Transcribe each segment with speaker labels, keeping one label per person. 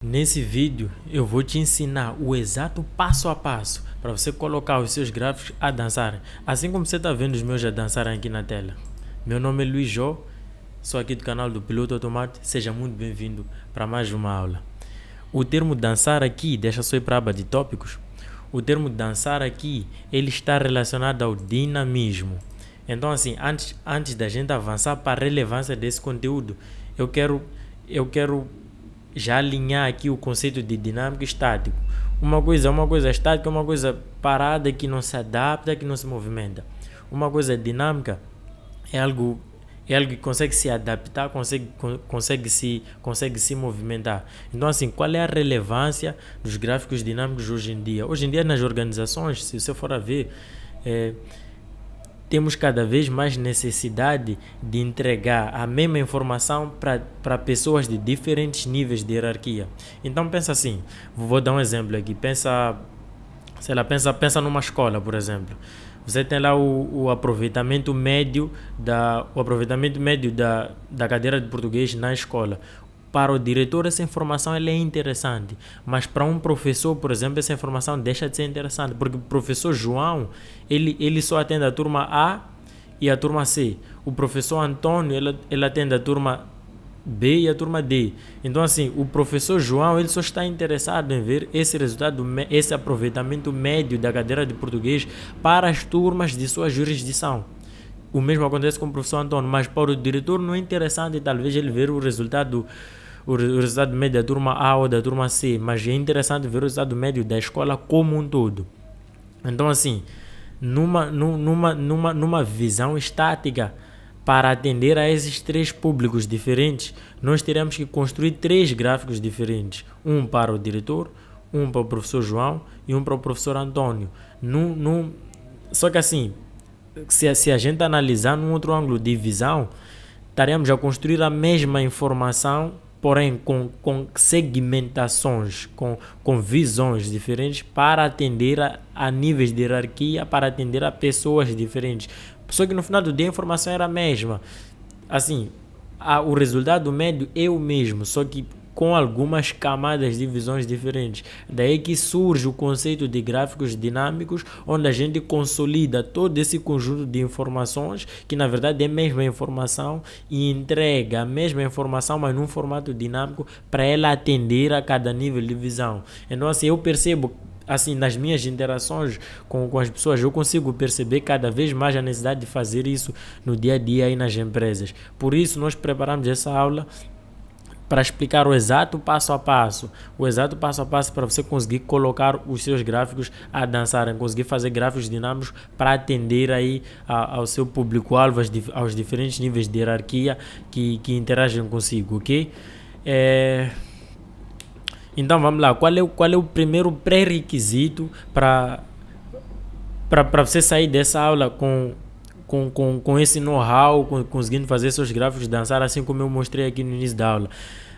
Speaker 1: Nesse vídeo eu vou te ensinar o exato passo a passo para você colocar os seus gráficos a dançarem, assim como você está vendo os meus a dançarem aqui na tela. Meu nome é Luiz Jô, sou aqui do canal do Piloto Automático, seja muito bem-vindo para mais uma aula. O termo dançar aqui, deixa só ir para a aba de tópicos, o termo dançar aqui, ele está relacionado ao dinamismo. Então assim, antes da gente avançar para a relevância desse conteúdo, eu quero já alinhar aqui o conceito de dinâmico e estático. Uma coisa estática é uma coisa parada que não se adapta, que não se movimenta. Uma coisa dinâmica é algo que consegue se adaptar, consegue se movimentar. Então assim, qual é a relevância dos gráficos dinâmicos hoje em dia? Hoje em dia nas organizações, se você for a ver, temos cada vez mais necessidade de entregar a mesma informação para pessoas de diferentes níveis de hierarquia. Então pensa assim, vou dar um exemplo aqui, pensa numa escola, por exemplo. Você tem lá o aproveitamento médio da cadeira de português na escola. Para o diretor essa informação ela é interessante, mas para um professor, por exemplo, essa informação deixa de ser interessante, porque o professor João, ele só atende a turma A e a turma C. O professor Antônio, ele atende a turma B e a turma D. Então assim, o professor João, ele só está interessado em ver esse resultado, esse aproveitamento médio da cadeira de português para as turmas de sua jurisdição. O mesmo acontece com o professor Antônio, mas para o diretor não é interessante talvez ele ver o resultado médio da turma A ou da turma C, mas é interessante ver o resultado médio da escola como um todo. Então assim, numa visão estática, para atender a esses três públicos diferentes, nós teremos que construir três gráficos diferentes. Um para o diretor, um para o professor João e um para o professor Antônio. Só que assim, se a gente analisar num outro ângulo de visão, estaremos a construir a mesma informação, porém com segmentações, com visões diferentes para atender a níveis de hierarquia, para atender a pessoas diferentes. Só que no final do dia a informação era a mesma. Assim, o resultado médio é o mesmo, só que com algumas camadas de visões diferentes. Daí que surge o conceito de gráficos dinâmicos, onde a gente consolida todo esse conjunto de informações, que na verdade é a mesma informação, e entrega a mesma informação, mas num formato dinâmico, para ela atender a cada nível de visão. Então assim, eu percebo, assim, nas minhas interações com as pessoas, eu consigo perceber cada vez mais a necessidade de fazer isso no dia a dia aí nas empresas. Por isso nós preparamos essa aula para explicar o exato passo a passo para você conseguir colocar os seus gráficos a dançarem, conseguir fazer gráficos dinâmicos para atender aí ao seu público-alvo, aos diferentes níveis de hierarquia que interagem consigo, ok? Então vamos lá, qual é o primeiro pré-requisito para você sair dessa aula com esse know-how, conseguindo fazer seus gráficos dançar, assim como eu mostrei aqui no início da aula?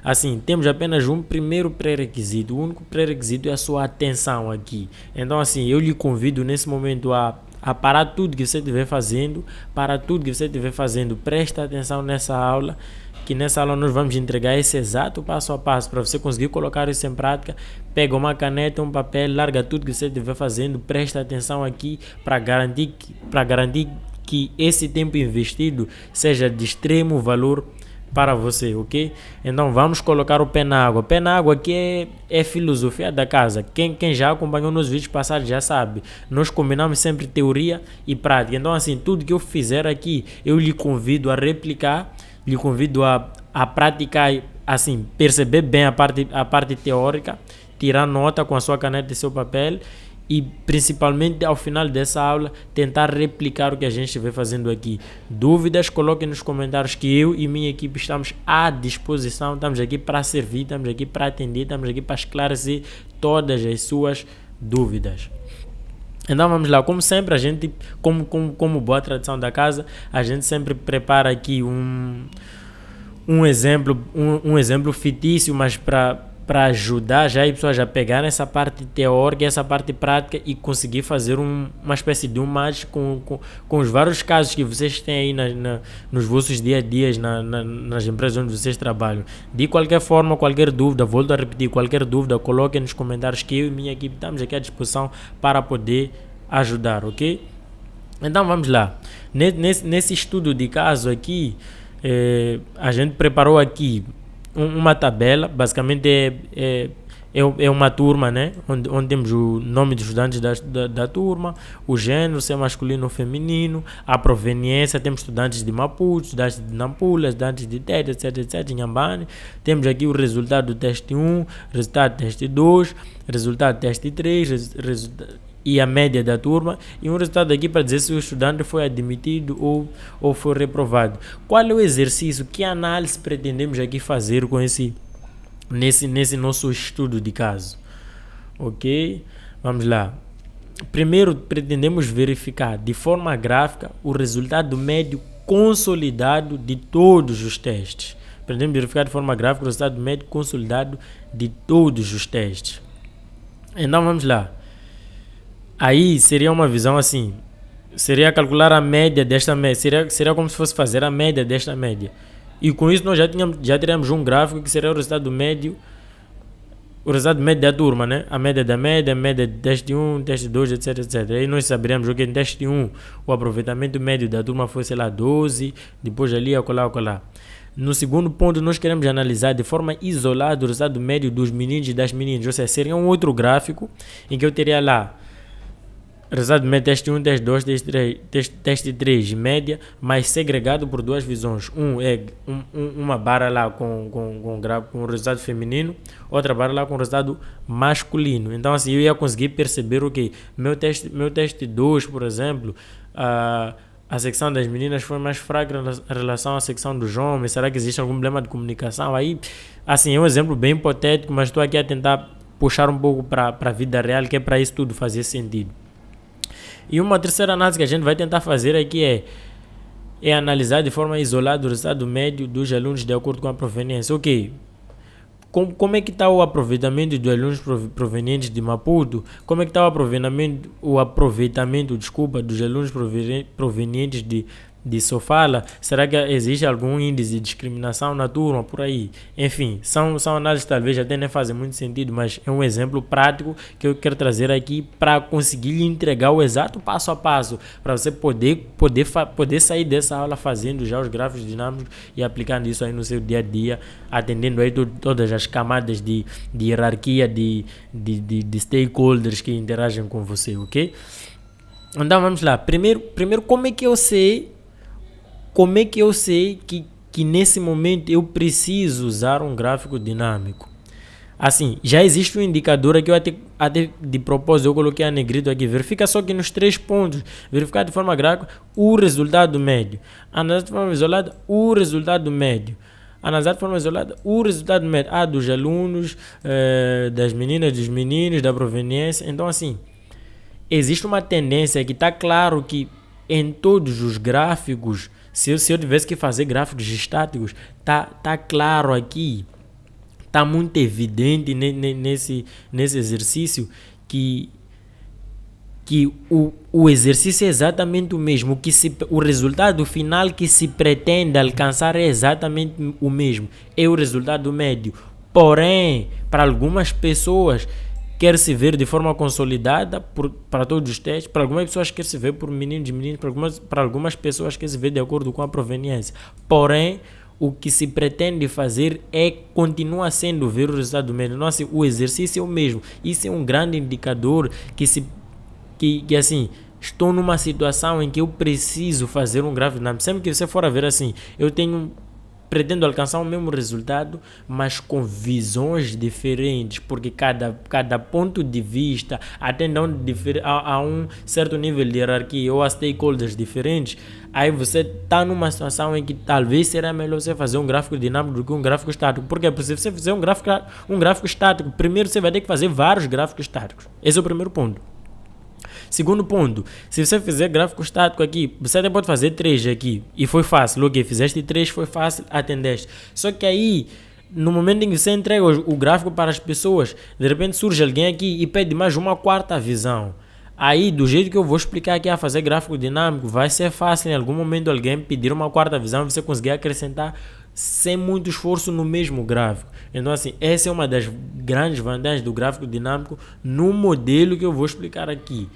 Speaker 1: Assim, temos apenas um primeiro pré-requisito. O único pré-requisito é a sua atenção aqui. Então assim, eu lhe convido nesse momento a parar tudo que você estiver fazendo, presta atenção nessa aula, que nessa aula nós vamos entregar esse exato passo a passo para você conseguir colocar isso em prática. Pega uma caneta, um papel, larga tudo que você estiver fazendo, presta atenção aqui para garantir que esse tempo investido seja de extremo valor para você, ok? Então vamos colocar o pé na água. Pé na água aqui é filosofia da casa. Quem já acompanhou nos vídeos passados já sabe. Nós combinamos sempre teoria e prática. Então assim, tudo que eu fizer aqui, eu lhe convido a replicar, lhe convido a praticar, assim, perceber bem a parte teórica, tirar nota com a sua caneta e seu papel, e principalmente ao final dessa aula tentar replicar o que a gente estiver fazendo aqui. Dúvidas, coloquem nos comentários que eu e minha equipe estamos à disposição, estamos aqui para servir, estamos aqui para atender, estamos aqui para esclarecer todas as suas dúvidas. Então vamos lá, como sempre a gente, como boa tradição da casa, a gente sempre prepara aqui um exemplo fictício, mas para ajudar já as pessoas a pegar essa parte teórica e essa parte prática e conseguir fazer uma espécie de match com os vários casos que vocês têm aí nos vossos dia a dias, nas empresas onde vocês trabalham. De qualquer forma, qualquer dúvida, volto a repetir, qualquer dúvida, coloquem nos comentários que eu e minha equipe estamos aqui à disposição para poder ajudar, ok? Então vamos lá. Nesse estudo de caso aqui, a gente preparou aqui uma tabela, basicamente é uma turma, né? Onde temos o nome dos estudantes da turma, o gênero, se é masculino ou feminino, a proveniência, temos estudantes de Maputo, estudantes de Nampula, estudantes de Tete, etc, Inhambane. Temos aqui o resultado do teste 1, resultado do teste 2, resultado do teste 3, e a média da turma, e um resultado aqui para dizer se o estudante foi admitido ou foi reprovado. Qual é o exercício, que análise pretendemos aqui fazer com nesse nosso estudo de caso? Ok? Vamos lá. Primeiro, pretendemos verificar de forma gráfica o resultado médio consolidado de todos os testes. Pretendemos verificar de forma gráfica o resultado médio consolidado de todos os testes. Então, vamos lá. Aí seria uma visão assim, seria calcular a média desta média, seria como se fosse fazer a média desta média. E com isso nós já teríamos um gráfico que seria o resultado médio da turma, né? A média da média, a média de teste 1, teste 2, etc. Aí nós saberíamos que em teste 1 o aproveitamento médio da turma foi, sei lá, 12, depois ali, acolá. No segundo ponto, nós queremos analisar de forma isolada o resultado médio dos meninos e das meninas, ou seja, seria um outro gráfico em que eu teria lá resultado médio teste 1, teste 2, teste 3, média, mas segregado por duas visões. Uma barra lá com o resultado feminino, outra barra lá com o resultado masculino. Então assim, eu ia conseguir perceber o que meu teste 2, por exemplo, a secção das meninas foi mais fraca em relação à secção dos homens. Será que existe algum problema de comunicação? Aí, assim, é um exemplo bem hipotético, mas estou aqui a tentar puxar um pouco para a vida real, que é para isso tudo fazer sentido. E uma terceira análise que a gente vai tentar fazer aqui é analisar de forma isolada o resultado médio dos alunos de acordo com a proveniência. Ok, como é que está o aproveitamento dos alunos provenientes de Maputo? Como é que está o aproveitamento dos alunos provenientes de Sofala? Será que existe algum índice de discriminação na turma por aí? Enfim, são análises que talvez até nem fazem muito sentido, mas é um exemplo prático que eu quero trazer aqui para conseguir lhe entregar o exato passo a passo, para você poder sair dessa aula fazendo já os gráficos dinâmicos e aplicando isso aí no seu dia a dia, atendendo aí todas as camadas de hierarquia de stakeholders que interagem com você, ok? Então vamos lá. Primeiro, como é que eu sei que nesse momento eu preciso usar um gráfico dinâmico? Assim, já existe um indicador aqui, eu até de propósito eu coloquei a negrito aqui. Verifica só que nos 3 pontos, verificar de forma gráfica o resultado médio. Analisar de forma isolada o resultado médio. Analisar de forma isolada o resultado médio dos alunos, das meninas, dos meninos, da proveniência. Então assim, existe uma tendência que está claro que em todos os gráficos, se eu tivesse que fazer gráficos estáticos, tá claro aqui, tá muito evidente nesse exercício que o exercício é exatamente o mesmo, o resultado final que se pretende alcançar é exatamente o mesmo, é o resultado médio. Porém, para algumas pessoas quer se ver de forma consolidada para todos os testes, para algumas pessoas quer se ver por meninos e meninas, para algumas pessoas quer se ver de acordo com a proveniência. Porém, o que se pretende fazer continua sendo ver o resultado médio. Não, assim, o exercício é o mesmo. Isso é um grande indicador que assim, estou numa situação em que eu preciso fazer um gráfico dinâmico. Sempre que você for a ver assim, pretendo alcançar o mesmo resultado, mas com visões diferentes, porque cada ponto de vista atende a um certo nível de hierarquia ou a stakeholders diferentes. Aí você está numa situação em que talvez será melhor você fazer um gráfico dinâmico do que um gráfico estático. Por quê? Porque se você fizer um gráfico estático, primeiro você vai ter que fazer vários gráficos estáticos. Esse é o primeiro ponto. Segundo ponto, se você fizer gráfico estático aqui, você até pode fazer 3 aqui, e foi fácil, ok, fizeste 3, foi fácil, atendeste. Só que aí, no momento em que você entrega o gráfico para as pessoas, de repente surge alguém aqui e pede mais uma quarta visão. Aí, do jeito que eu vou explicar aqui a fazer gráfico dinâmico, vai ser fácil em algum momento alguém pedir uma quarta visão e você conseguir acrescentar sem muito esforço no mesmo gráfico. Então, assim, essa é uma das grandes vantagens do gráfico dinâmico no modelo que eu vou explicar aqui.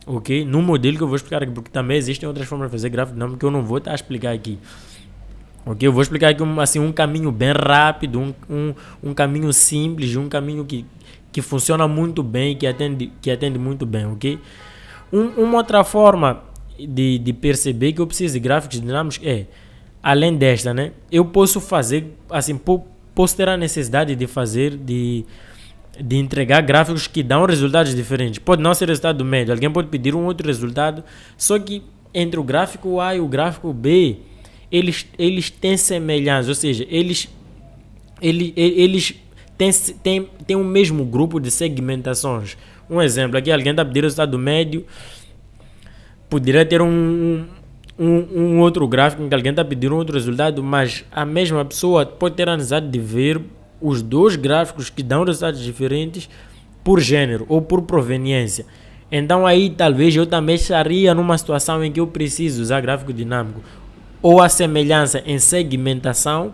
Speaker 1: Ok? No modelo que eu vou explicar aqui, porque também existem outras formas de fazer gráfico dinâmico que eu não vou estar a explicar aqui. Ok? Eu vou explicar aqui um caminho bem rápido, um caminho simples, um caminho que funciona muito bem, que atende muito bem, ok? Uma outra forma de perceber que eu preciso de gráficos dinâmicos é, além desta, né? Eu posso fazer, assim, posso ter a necessidade de entregar gráficos que dão resultados diferentes. Pode não ser resultado médio, alguém pode pedir um outro resultado, só que entre o gráfico A e o gráfico B, eles têm semelhança, ou seja, eles tem o mesmo grupo de segmentações. Um exemplo, aqui alguém está a pedir o resultado médio, poderia ter um outro gráfico em que alguém está a pedir um outro resultado, mas a mesma pessoa pode ter a necessidade de ver os dois gráficos que dão resultados diferentes por gênero ou por proveniência. Então aí talvez eu também estaria numa situação em que eu preciso usar gráfico dinâmico, ou a semelhança em segmentação,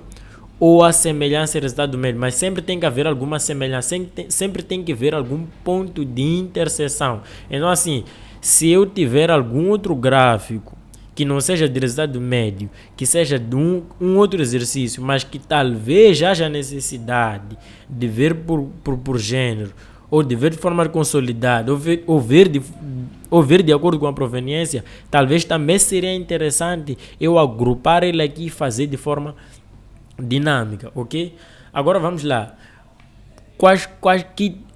Speaker 1: ou a semelhança em resultado médio, mas sempre tem que haver alguma semelhança, sempre tem que haver algum ponto de interseção. Então assim, se eu tiver algum outro gráfico que não seja de resultado médio, que seja de um outro exercício, mas que talvez haja necessidade de ver por gênero, ou de ver de forma consolidada, ou ver de acordo com a proveniência, talvez também seria interessante eu agrupar ele aqui e fazer de forma dinâmica, ok? Agora vamos lá.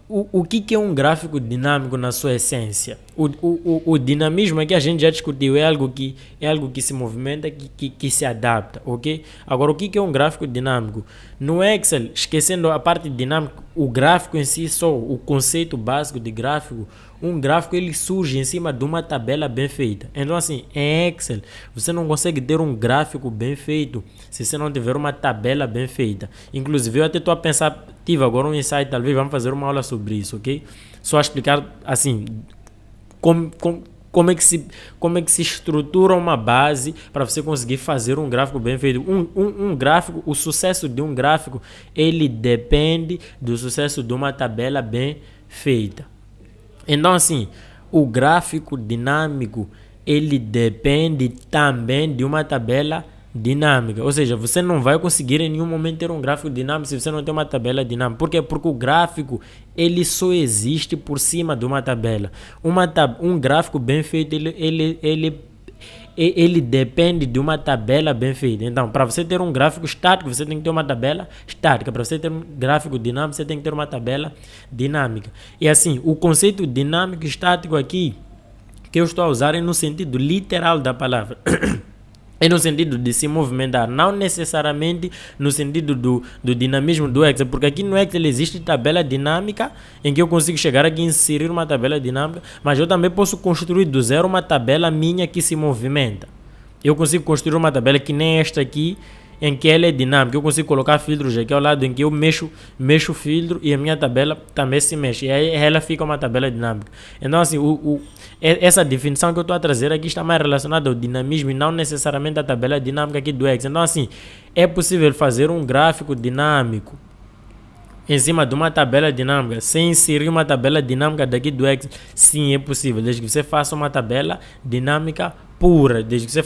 Speaker 1: O que é um gráfico dinâmico na sua essência? O dinamismo é que a gente já discutiu, é algo que se movimenta, que se adapta, ok? Agora, o que é um gráfico dinâmico? No Excel, esquecendo a parte dinâmica, o gráfico em si só, o conceito básico de gráfico, um gráfico ele surge em cima de uma tabela bem feita. Então assim, em Excel, você não consegue ter um gráfico bem feito se você não tiver uma tabela bem feita. Inclusive, eu até estou a pensar, tive agora um insight, talvez vamos fazer uma aula sobre isso, ok? Só explicar assim, como é que se estrutura uma base para você conseguir fazer um gráfico bem feito. Um gráfico, o sucesso de um gráfico, ele depende do sucesso de uma tabela bem feita. Então assim, o gráfico dinâmico, ele depende também de uma tabela dinâmica. Ou seja, você não vai conseguir em nenhum momento ter um gráfico dinâmico se você não tem uma tabela dinâmica. Por quê? Porque o gráfico, ele só existe por cima de uma tabela. Um gráfico bem feito, ele depende de uma tabela bem feita. Então, para você ter um gráfico estático, você tem que ter uma tabela estática. Para você ter um gráfico dinâmico, você tem que ter uma tabela dinâmica. E assim, o conceito dinâmico e estático aqui, que eu estou a usar é no sentido literal da palavra. É no sentido de se movimentar, não necessariamente no sentido do dinamismo do Excel, porque aqui no Excel existe tabela dinâmica, em que eu consigo chegar aqui e inserir uma tabela dinâmica, mas eu também posso construir do zero uma tabela minha que se movimenta. Eu consigo construir uma tabela que nem esta aqui, em que ela é dinâmica. Eu consigo colocar filtros aqui ao lado, em que eu mexo o filtro e a minha tabela também se mexe. E aí ela fica uma tabela dinâmica. Então assim, essa definição que eu estou a trazer aqui está mais relacionada ao dinamismo e não necessariamente à tabela dinâmica aqui do Excel. Então assim, é possível fazer um gráfico dinâmico em cima de uma tabela dinâmica, sem inserir uma tabela dinâmica daqui do Excel. Sim, é possível, desde que você faça uma tabela dinâmica pura, desde que você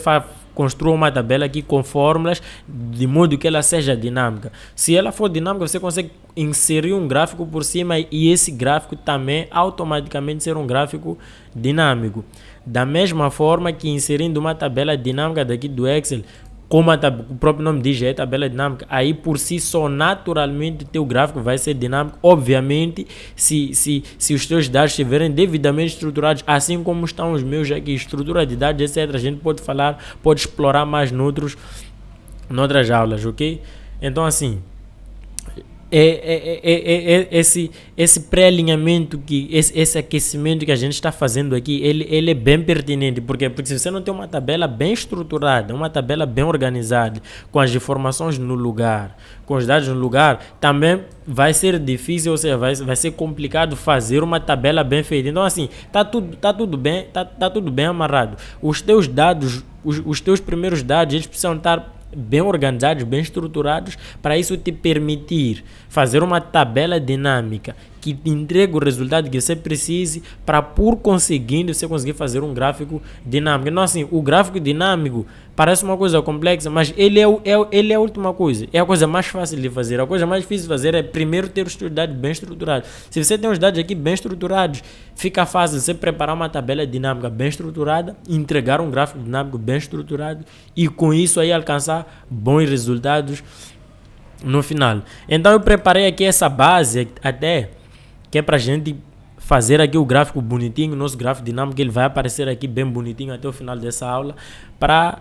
Speaker 1: construa uma tabela aqui com fórmulas, de modo que ela seja dinâmica. Se ela for dinâmica, você consegue inserir um gráfico por cima e esse gráfico também automaticamente ser um gráfico dinâmico. Da mesma forma que inserindo uma tabela dinâmica daqui do Excel, como o próprio nome diz, é tabela dinâmica, aí por si só, naturalmente, teu gráfico vai ser dinâmico. Obviamente, se os teus dados estiverem devidamente estruturados, assim como estão os meus aqui, estrutura de dados, etc. A gente pode explorar mais noutras aulas, ok? Então, assim, esse pré-alinhamento, esse aquecimento que a gente está fazendo aqui, ele é bem pertinente. Porque se você não tem uma tabela bem estruturada, uma tabela bem organizada, com as informações no lugar, com os dados no lugar, também vai ser difícil, ou seja, vai ser complicado fazer uma tabela bem feita. Então, assim, tá tudo bem amarrado. Os teus dados, os teus primeiros dados, eles precisam estar bem organizados, bem estruturados, para isso te permitir fazer uma tabela dinâmica que te entregue o resultado que você precise, para por conseguindo você conseguir fazer um gráfico dinâmico. Então, assim, o gráfico dinâmico parece uma coisa complexa, mas ele é a última coisa, é a coisa mais fácil de fazer. A coisa mais difícil de fazer é primeiro ter os teus dados bem estruturados. Se você tem os dados aqui bem estruturados, fica fácil você preparar uma tabela dinâmica bem estruturada, entregar um gráfico dinâmico bem estruturado e com isso aí alcançar bons resultados no final. Então eu preparei aqui essa base até, que é para a gente fazer aqui o gráfico bonitinho, o nosso gráfico dinâmico, ele vai aparecer aqui bem bonitinho até o final dessa aula, para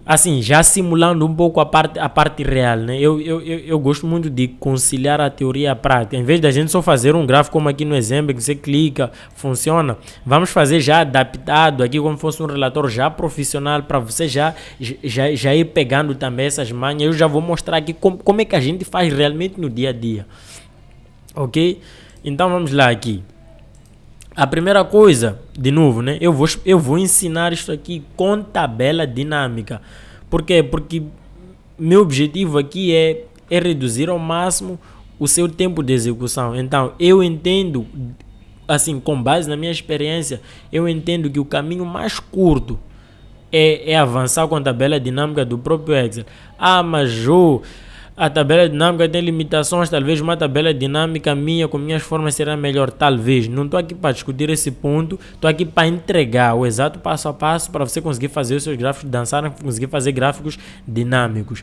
Speaker 1: assim, já simulando um pouco a parte real, né? Eu gosto muito de conciliar a teoria e a prática. Em vez da gente só fazer um gráfico como aqui no exemplo, que você clica, funciona, vamos fazer já adaptado aqui como fosse um relatório já profissional, para você já ir pegando também essas manhas. Eu já vou mostrar aqui como é que a gente faz realmente no dia a dia. Ok? Então vamos lá aqui. A primeira coisa, de novo, né? Eu vou ensinar isso aqui com tabela dinâmica. Por quê? Porque meu objetivo aqui é reduzir ao máximo o seu tempo de execução. Então, eu entendo, assim, com base na minha experiência, eu entendo que o caminho mais curto é avançar com a tabela dinâmica do próprio Excel. Mas a tabela dinâmica tem limitações, talvez uma tabela dinâmica minha com minhas formas será melhor, talvez. Não estou aqui para discutir esse ponto, estou aqui para entregar o exato passo a passo para você conseguir fazer os seus gráficos dançarem, conseguir fazer gráficos dinâmicos.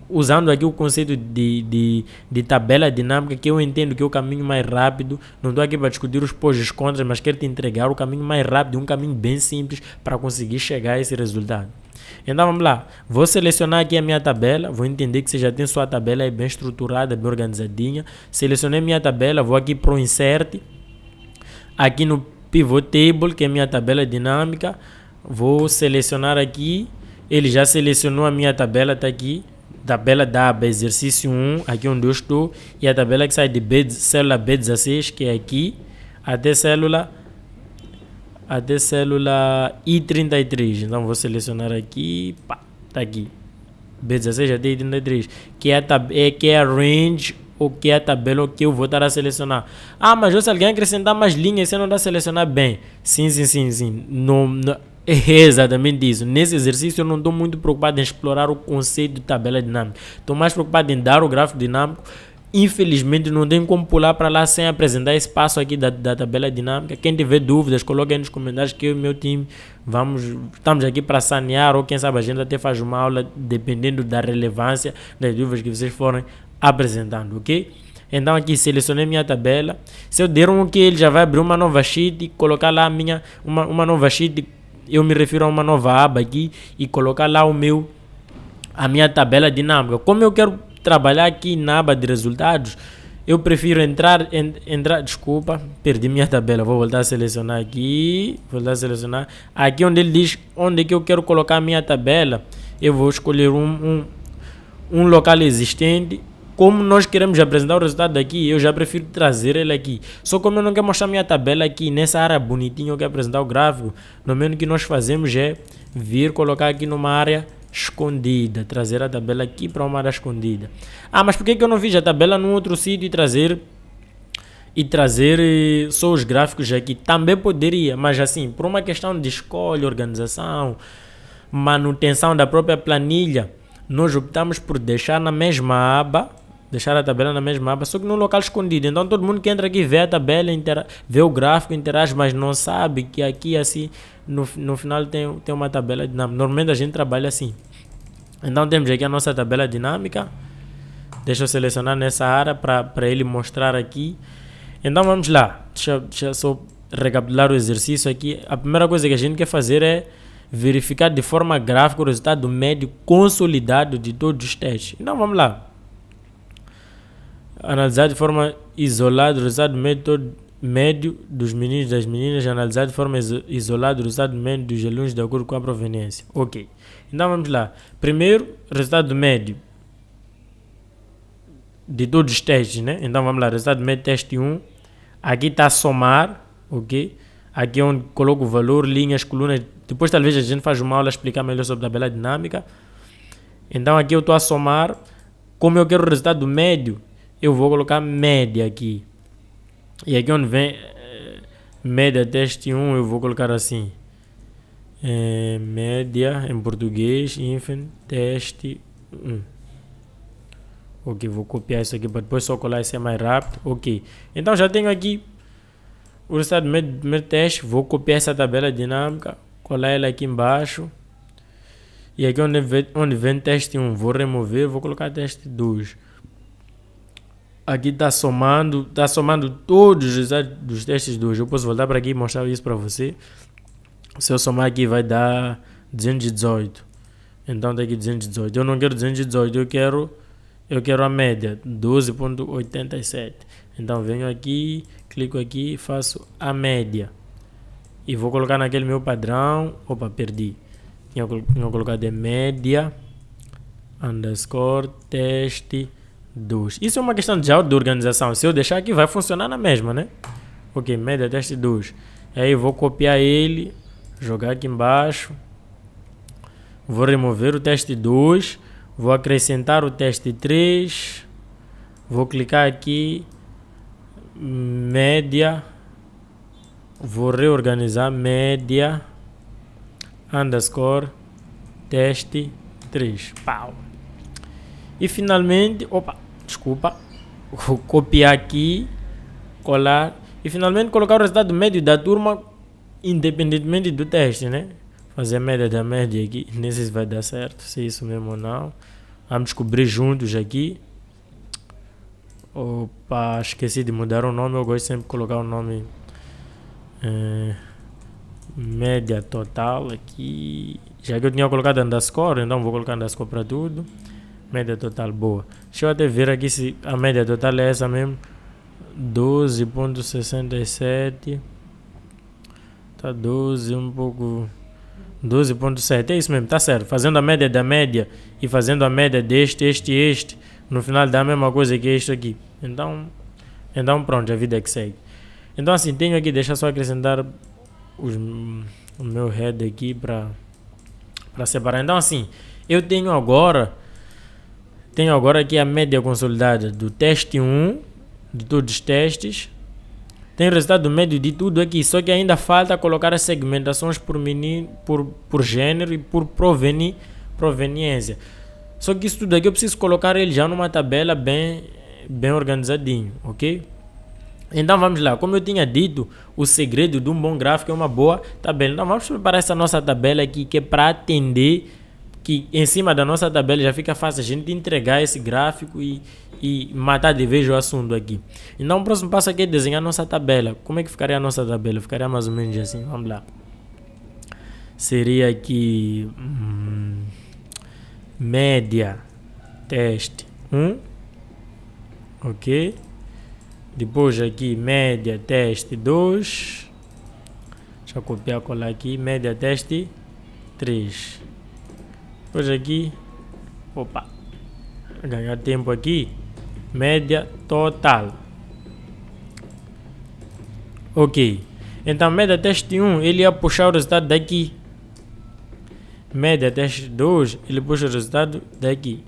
Speaker 1: Usando aqui o conceito de tabela dinâmica, que eu entendo que é o caminho mais rápido. Não estou aqui para discutir os pós e os contras, mas quero te entregar o caminho mais rápido, um caminho bem simples para conseguir chegar a esse resultado. Então vamos lá, vou selecionar aqui a minha tabela, vou entender que você já tem sua tabela aí bem estruturada, bem organizadinha. Selecionei minha tabela, vou aqui para o Insert, aqui no Pivot Table, que é minha tabela dinâmica, vou selecionar aqui, ele já selecionou a minha tabela, está aqui, tabela da aba exercício 1, aqui onde eu estou, e a tabela que sai de célula B16, que é aqui, até célula I33. Então vou selecionar aqui, pá, tá aqui, B16 até I33, que é a range, ou que é a tabela que eu vou estar a selecionar. Mas se alguém acrescentar mais linhas, você não dá a selecionar bem. Sim. Não, é exatamente isso. Nesse exercício eu não estou muito preocupado em explorar o conceito de tabela dinâmica. Estou mais preocupado em dar o gráfico dinâmico. Infelizmente não tem como pular para lá sem apresentar esse passo aqui da tabela dinâmica. Quem tiver dúvidas, coloque aí nos comentários que eu e meu time estamos aqui para sanear, ou quem sabe a gente até faz uma aula dependendo da relevância das dúvidas que vocês forem apresentando, ok? Então aqui selecionei minha tabela. Se eu der um ok, ele já vai abrir uma nova sheet e colocar lá uma nova sheet. Eu me refiro a uma nova aba aqui e colocar lá a minha tabela dinâmica. Como eu quero trabalhar aqui na aba de resultados, eu prefiro entrar, desculpa, perdi minha tabela, vou voltar a selecionar aqui, aqui onde ele diz onde é que eu quero colocar a minha tabela, eu vou escolher um local existente. Como nós queremos apresentar o resultado daqui, eu já prefiro trazer ele aqui. Só como eu não quero mostrar minha tabela aqui nessa área bonitinha, eu quero apresentar o gráfico, no menos que nós fazemos é vir colocar aqui numa área escondida, trazer a tabela aqui para uma área escondida. Mas por que eu não fiz a tabela num outro sítio e trazer só os gráficos aqui? Também poderia, mas assim, por uma questão de escolha, organização, manutenção da própria planilha, nós optamos por deixar na mesma aba, deixar a tabela na mesma aba, só que num local escondido. Então todo mundo que entra aqui vê a tabela, vê o gráfico, interage, mas não sabe que aqui assim no final tem uma tabela dinâmica. Normalmente a gente trabalha assim. Então temos aqui a nossa tabela dinâmica. Deixa eu selecionar nessa área para ele mostrar aqui. Então vamos lá. Deixa eu só recapitular o exercício aqui. A primeira coisa que a gente quer fazer é verificar de forma gráfica o resultado médio consolidado de todos os testes. Então vamos lá. Analisar de forma isolada o resultado médio dos meninos e das meninas. Analisar de forma isolada o resultado médio dos alunos de acordo com a proveniência. Ok. Então vamos lá. Primeiro, resultado médio de todos os testes, né? Então vamos lá. Resultado médio teste 1. Aqui está a somar, ok? Aqui é onde coloco o valor, linhas, colunas. Depois talvez a gente faça uma aula a explicar melhor sobre a tabela dinâmica. Então aqui eu estou a somar. Como eu quero o resultado médio, eu vou colocar média aqui. E aqui onde vem média teste 1, eu vou colocar assim. Média em português, teste 1. Ok, vou copiar isso aqui para depois só colar isso é mais rápido. Ok, então já tenho aqui o resultado do primeiro teste. Vou copiar essa tabela dinâmica, colar ela aqui embaixo. E aqui onde vem teste 1, vou remover, vou colocar teste 2. Aqui está somando todos os resultados dos testes 2. Eu posso voltar para aqui e mostrar isso para você. Se eu somar aqui vai dar 218. Então está aqui 218. Eu não quero 218, eu quero a média, 12.87. Então venho aqui, clico aqui, faço a média. E vou colocar naquele meu padrão. Opa, perdi. Tinha colocado de média, underscore, teste 2. Isso é uma questão de organização. Se eu deixar aqui, vai funcionar na mesma, né? Ok, média, teste 2. Aí eu vou copiar ele, jogar aqui embaixo. Vou remover o teste 2. Vou acrescentar o teste 3. Vou clicar aqui, média. Vou reorganizar, média, underscore, teste 3. Pau. E finalmente, vou copiar aqui, colar. E finalmente colocar o resultado médio da turma, independentemente do teste, né? Fazer a média da média aqui. Nem sei se vai dar certo, se é isso mesmo ou não. Vamos descobrir juntos aqui. Opa, esqueci de mudar o nome. Eu gosto sempre de colocar o nome média total aqui. Já que eu tinha colocado underscore, então vou colocar underscore para tudo. Média total, boa. Deixa eu até ver aqui se a média total é essa mesmo. 12.67. Tá 12, um pouco... 12.7, é isso mesmo, tá certo. Fazendo a média da média e fazendo a média este, no final dá a mesma coisa que este aqui. Então pronto, a vida é que segue. Então assim, tenho aqui, deixa só acrescentar o meu head aqui para separar. Então assim, eu tenho agora aqui a média consolidada do teste 1, de todos os testes. Tem o resultado médio de tudo aqui, só que ainda falta colocar as segmentações por gênero e por proveniência. Só que isso tudo aqui eu preciso colocar ele já numa tabela bem organizadinho, ok? Então vamos lá, como eu tinha dito, o segredo de um bom gráfico é uma boa tabela. Então vamos preparar essa nossa tabela aqui, que é para atender, que em cima da nossa tabela já fica fácil a gente entregar esse gráfico e matar de vez o assunto aqui. Então o próximo passo aqui é desenhar a nossa tabela. Como é que ficaria a nossa tabela? Ficaria mais ou menos assim, vamos lá. Seria aqui média teste 1, ok? Depois aqui média teste 2. Deixa eu copiar e colar aqui, média teste 3. Depois aqui, ganhar tempo aqui, média total. Ok, então média teste 1 ele ia puxar o resultado daqui. Média teste 2 ele puxa o resultado daqui.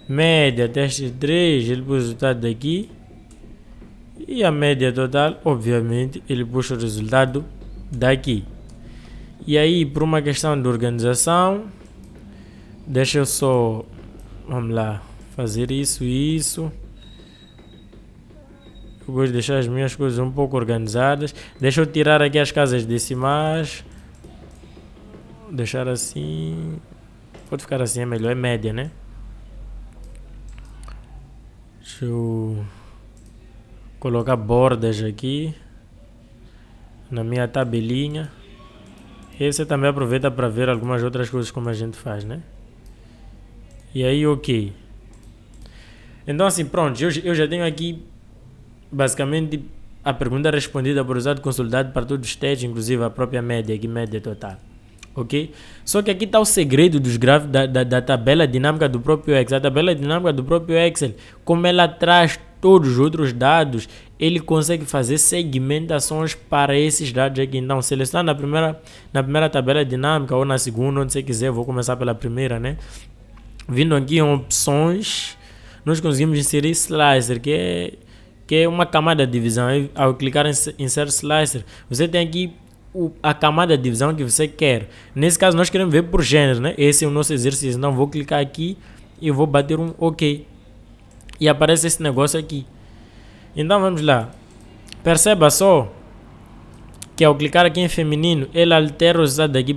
Speaker 1: Média teste 3 ele puxa o resultado daqui. E a média total, obviamente, ele puxa o resultado daqui. E aí, por uma questão de organização, deixa eu só, vamos lá, fazer isso. Eu gosto de deixar as minhas coisas um pouco organizadas. Deixa eu tirar aqui as casas decimais. Deixar assim. Pode ficar assim, é melhor, é média, né? Deixa eu colocar bordas aqui na minha tabelinha. E você também aproveita para ver algumas outras coisas como a gente faz, né? E aí, ok. Então assim, pronto, eu já tenho aqui basicamente a pergunta respondida por usar consolidado para todos os testes, inclusive a própria média, aqui média total. Ok? Só que aqui está o segredo dos gráficos da tabela dinâmica do próprio Excel. A tabela dinâmica do próprio Excel, como ela traz todos os outros dados, ele consegue fazer segmentações para esses dados aqui. Então, seleciona na primeira tabela dinâmica ou na segunda, onde você quiser. Vou começar pela primeira, né? Vindo aqui em opções, nós conseguimos inserir slicer, que é uma camada de divisão. Ao clicar em insert slicer, você tem aqui a camada de divisão que você quer. Nesse caso, nós queremos ver por gênero, né? Esse é o nosso exercício. Então, vou clicar aqui e vou bater um OK. E aparece esse negócio aqui. Então, vamos lá. Perceba só que ao clicar aqui em feminino, ele altera o resultado aqui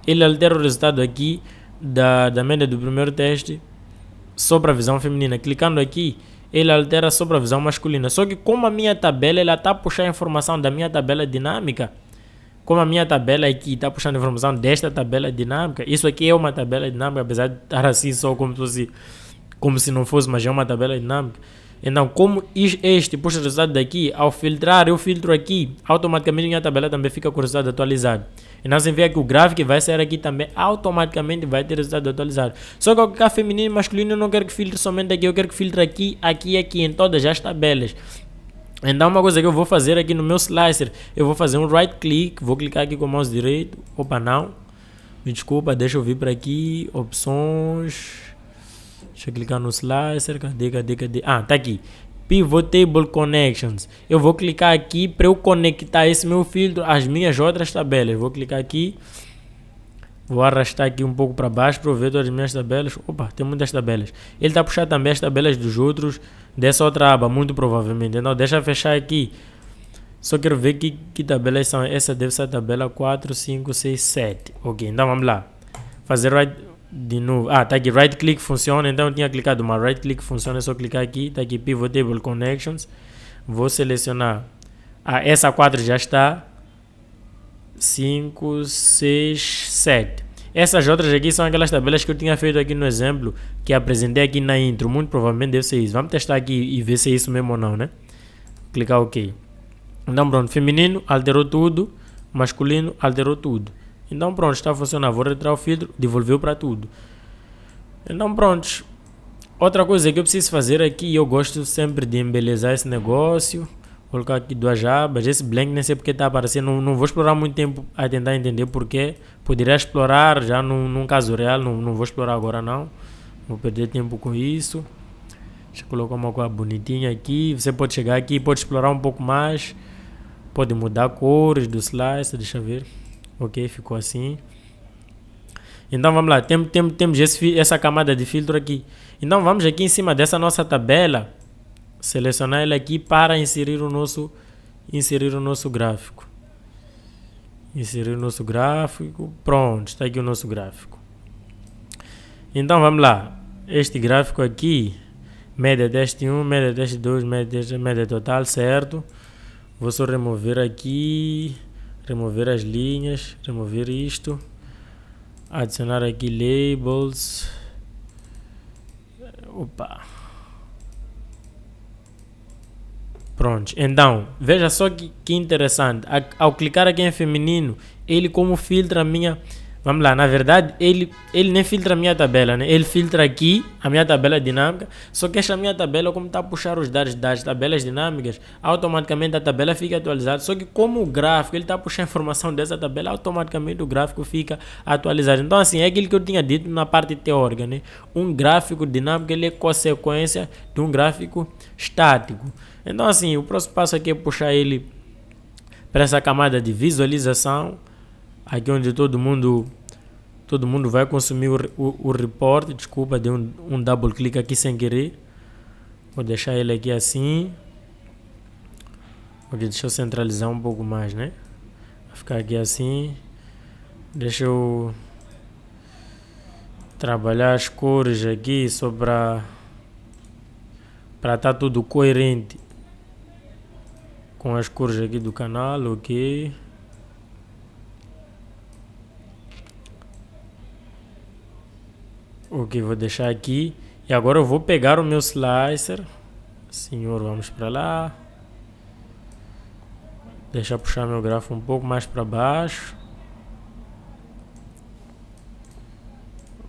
Speaker 1: ele altera o resultado aqui da média do primeiro teste só para a visão feminina. Clicando aqui, ele altera só para a visão masculina. Só que como a minha tabela, ela está puxando a informação da minha tabela dinâmica, como a minha tabela aqui está puxando a informação desta tabela dinâmica, isso aqui é uma tabela dinâmica, apesar de estar assim só como se não fosse, mas é uma tabela dinâmica. Então, como este puxa o resultado daqui, ao filtrar, eu filtro aqui, automaticamente minha tabela também fica com o resultado atualizado. E nós vemos que o gráfico que vai sair aqui também automaticamente vai ter resultado atualizado. Só que ao clicar feminino e masculino, eu não quero que filtre somente aqui, eu quero que filtre aqui, aqui e aqui, em todas as tabelas. Então, uma coisa que eu vou fazer aqui no meu slicer, eu vou fazer um right click, vou clicar aqui com o mouse direito, opa, não, me desculpa, deixa eu vir para aqui, opções, deixa eu clicar no slicer, cadê? Ah, tá aqui, Pivot Table Connections. Eu vou clicar aqui para eu conectar esse meu filtro às minhas outras tabelas. Vou clicar aqui, vou arrastar aqui um pouco para baixo para eu ver todas as minhas tabelas. Opa, tem muitas tabelas. Ele está puxando também as tabelas dos outros dessa outra aba, muito provavelmente. Então, deixa eu fechar aqui. Só quero ver que tabelas são. Essa deve ser a tabela 4, 5, 6, 7. Ok, então vamos lá. Fazer right de novo. Ah, tá aqui, right click funciona. Então eu tinha clicado, mas right click funciona, é só clicar aqui. Tá aqui, Pivot Table Connections. Vou selecionar. Ah, essa 4 já está. 5, 6, 7. Essas outras aqui são aquelas tabelas que eu tinha feito aqui no exemplo, que apresentei aqui na intro. Muito provavelmente deve ser isso. Vamos testar aqui e ver se é isso mesmo ou não, né? Clicar OK. Então pronto, feminino alterou tudo, masculino alterou tudo. Então pronto, está a funcionar. Vou retirar o filtro, devolveu para tudo. Então pronto. Outra coisa que eu preciso fazer aqui, eu gosto sempre de embelezar esse negócio. Vou colocar aqui duas abas. Esse blank nem sei porque está aparecendo. Não vou explorar muito tempo a tentar entender porque. Poderia explorar já num caso real. Não vou explorar agora não. Vou perder tempo com isso. Deixa eu colocar uma coisa bonitinha aqui. Você pode chegar aqui, pode explorar um pouco mais. Pode mudar cores do slice. Deixa eu ver. Ok, ficou assim. Então vamos lá. Temos essa camada de filtro aqui. Então vamos aqui em cima dessa nossa tabela. Selecionar ele aqui para inserir o nosso gráfico. Inserir o nosso gráfico. Pronto, está aqui o nosso gráfico. Então vamos lá. Este gráfico aqui, média teste 1, média teste 2, média total, certo? Vou só remover aqui, remover as linhas, remover isto. Adicionar aqui labels. Opa. Pronto, então, veja só que interessante. Ao clicar aqui em feminino, ele como filtra a minha... Vamos lá, na verdade, ele nem filtra a minha tabela, né? Ele filtra aqui a minha tabela dinâmica, só que esta minha tabela, como está a puxar os dados das tabelas dinâmicas, automaticamente a tabela fica atualizada. Só que como o gráfico, ele está a puxar a informação dessa tabela, automaticamente o gráfico fica atualizado. Então, assim, é aquilo que eu tinha dito na parte teórica, né? Um gráfico dinâmico, ele é consequência de um gráfico estático. Então, assim, o próximo passo aqui é puxar ele para essa camada de visualização, aqui onde todo mundo vai consumir o report. Desculpa, dei um double click aqui sem querer. Vou deixar ele aqui assim. Ok, deixa eu centralizar um pouco mais, né? Vai ficar aqui assim. Deixa eu trabalhar as cores aqui só para estar tudo coerente com as cores aqui do canal, ok? Ok, vou deixar aqui. E agora eu vou pegar o meu slicer. Senhor, vamos para lá. Deixa eu puxar meu grafo um pouco mais para baixo.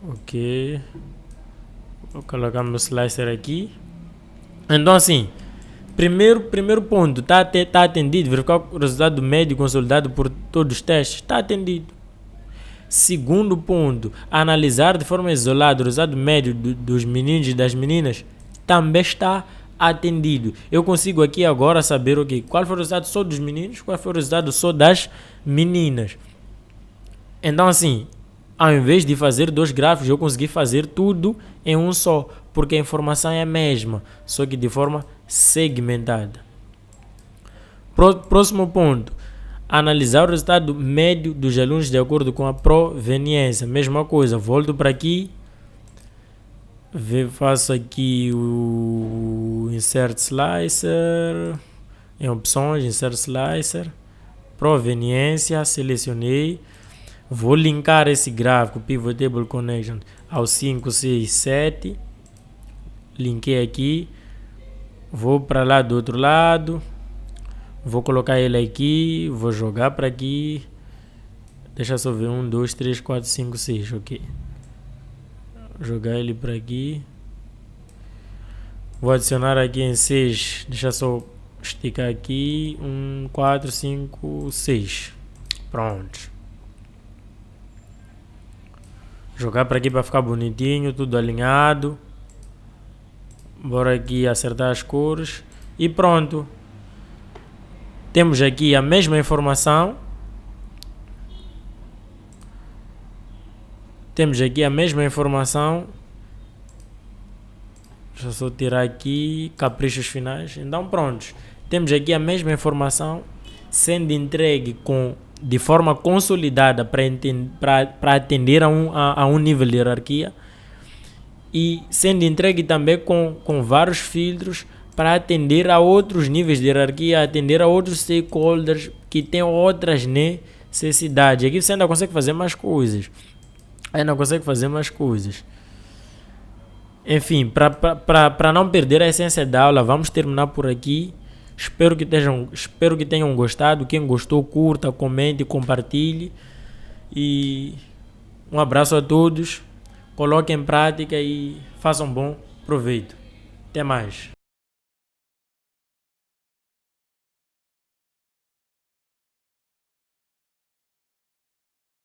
Speaker 1: Ok. Vou colocar meu slicer aqui. Então assim, primeiro ponto, tá atendido, verificar o resultado médio consolidado por todos os testes, está atendido. Segundo ponto, analisar de forma isolada o resultado médio dos meninos e das meninas, também está atendido. Eu consigo aqui agora saber qual foi o resultado só dos meninos, qual foi o resultado só das meninas. Então assim, ao invés de fazer dois gráficos, eu consegui fazer tudo em um só, porque a informação é a mesma, só que de forma segmentada. Próximo ponto, analisar o resultado médio dos alunos de acordo com a proveniência. Mesma coisa, volto para aqui, faço aqui o Insert Slicer, em opções, Insert Slicer, proveniência, selecionei. Vou linkar esse gráfico Pivot Table Connection ao 5, 6, 7. Linkei aqui. Vou para lá do outro lado. Vou colocar ele aqui. Vou jogar para aqui. Deixa só ver. 1, 2, 3, 4, 5, 6. Ok. Jogar ele para aqui. Vou adicionar aqui em 6. Deixa só esticar aqui. 1, 4, 5, 6. Pronto. Jogar para aqui para ficar bonitinho, tudo alinhado. Bora aqui acertar as cores. E pronto. Temos aqui a mesma informação. Deixa eu só tirar aqui caprichos finais. Então pronto. Temos aqui a mesma informação sendo entregue de forma consolidada para atender a um nível de hierarquia e sendo entregue também com vários filtros para atender a outros níveis de hierarquia, atender a outros stakeholders que têm outras necessidades. Aqui você ainda consegue fazer mais coisas. Enfim, para não perder a essência da aula, vamos terminar por aqui. Espero que tenham gostado. Quem gostou, curta, comente, compartilhe. E um abraço a todos. Coloquem em prática e façam bom proveito. Até mais.